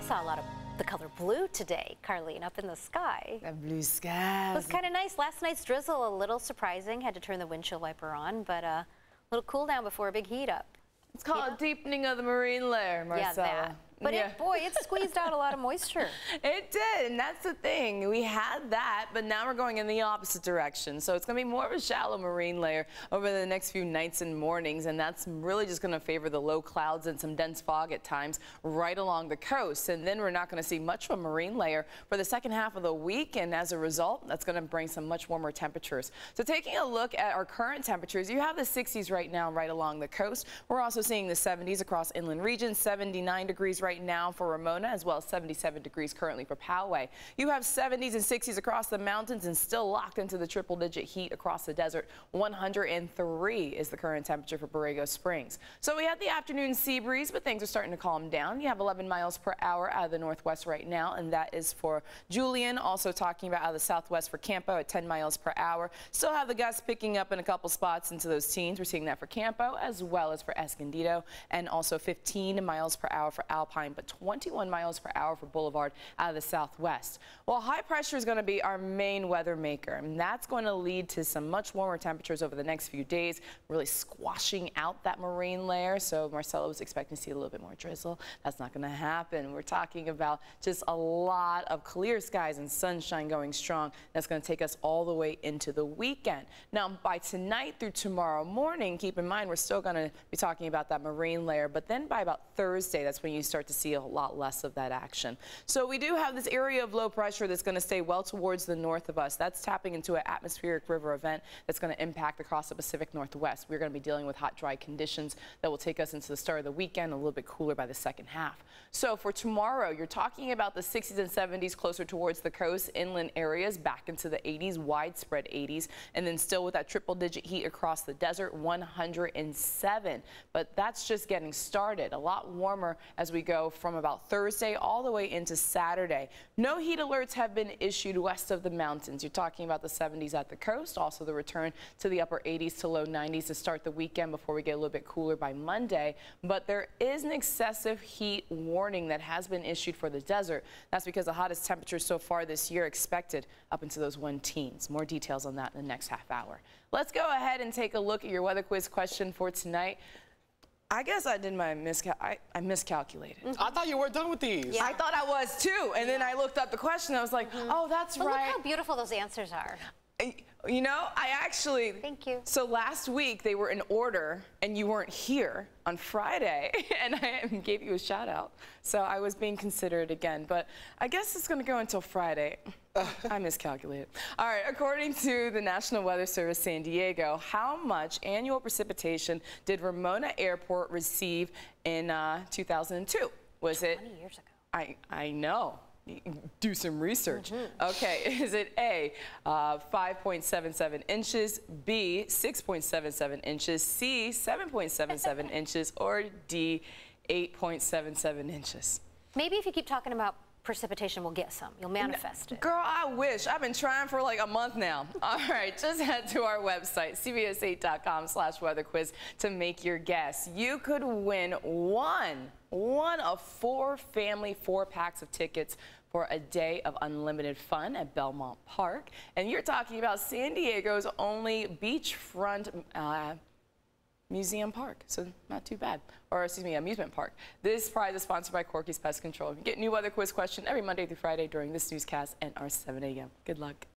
saw a lot of the color blue today, Carlene, up in the sky. That blue sky. It was kind of nice. Last night's drizzle, a little surprising. Had to turn the windshield wiper on, but a little cool down before a big heat up. It's called a deepening of the marine layer, Marcella. Yeah, that. But boy, it squeezed out a lot of moisture. It did, and that's the thing. We had that, but now we're going in the opposite direction. So it's going to be more of a shallow marine layer over the next few nights and mornings, and that's really just going to favor the low clouds and some dense fog at times right along the coast. And then we're not going to see much of a marine layer for the second half of the week, and as a result, that's going to bring some much warmer temperatures. So taking a look at our current temperatures, you have the 60s right now right along the coast. We're also seeing the 70s across inland regions, 79 degrees right now for Ramona, as well as 77 degrees currently for Poway. You have 70s and 60s across the mountains and still locked into the triple-digit heat across the desert. 103 is the current temperature for Borrego Springs. So we had the afternoon sea breeze, but things are starting to calm down. You have 11 miles per hour out of the northwest right now, and that is for Julian. Also talking about out of the southwest for Campo at 10 miles per hour. Still have the gusts picking up in a couple spots into those teens. We're seeing that for Campo as well as for Escondido, and also 15 miles per hour for Alpine, but 21 miles per hour for Boulevard out of the southwest. Well, high pressure is going to be our main weather maker, and that's going to lead to some much warmer temperatures over the next few days, really squashing out that marine layer. So Marcella was expecting to see a little bit more drizzle. That's not going to happen. We're talking about just a lot of clear skies and sunshine going strong. That's going to take us all the way into the weekend. Now, by tonight through tomorrow morning, keep in mind we're still going to be talking about that marine layer, but then by about Thursday, that's when you start to see a lot less of that action. So we do have this area of low pressure that's going to stay well towards the north of us. That's tapping into an atmospheric river event that's going to impact across the Pacific Northwest. We're going to be dealing with hot, dry conditions that will take us into the start of the weekend, a little bit cooler by the second half. So for tomorrow, you're talking about the 60s and 70s closer towards the coast, inland areas back into the 80s, widespread 80s, and then still with that triple-digit heat across the desert, 107. But that's just getting started. A lot warmer as we go from about Thursday all the way into Saturday. No heat alerts have been issued west of the mountains. You're talking about the 70s at the coast, also the return to the upper 80s to low 90s to start the weekend before we get a little bit cooler by Monday. But there is an excessive heat warning that has been issued for the desert. That's because the hottest temperatures so far this year expected up into those 1-teens. More details on that in the next half hour. Let's go ahead and take a look at your weather quiz question for tonight. I guess I did my I miscalculated. I thought you were done with these. Yeah. I thought I was too, and then I looked up the question. I was like, oh, that's right. Look how beautiful those answers are. You know, I actually... Thank you. So last week, they were in order, and you weren't here on Friday, and I gave you a shout-out. So I was being considered again, but I guess it's going to go until Friday. I miscalculated. All right, according to the National Weather Service San Diego, how much annual precipitation did Ramona Airport receive in 2002? Was it... 20 years ago. I know. Do some research. Okay, is it A, 5.77 inches, B, 6.77 inches, C, 7.77 inches, or D, 8.77 inches? Maybe if you keep talking about precipitation, we'll get some. You'll manifest it. Girl, I wish. I've been trying for like a month now. All right, just head to our website, cbs8.com/weather quiz to make your guess. You could win one of 4 family 4-packs of tickets for a day of unlimited fun at Belmont Park. And you're talking about San Diego's only beachfront museum park, so not too bad. Or excuse me, amusement park. This prize is sponsored by Corky's Pest Control. You get new weather quiz question every Monday through Friday during this newscast and our 7 a.m. Good luck.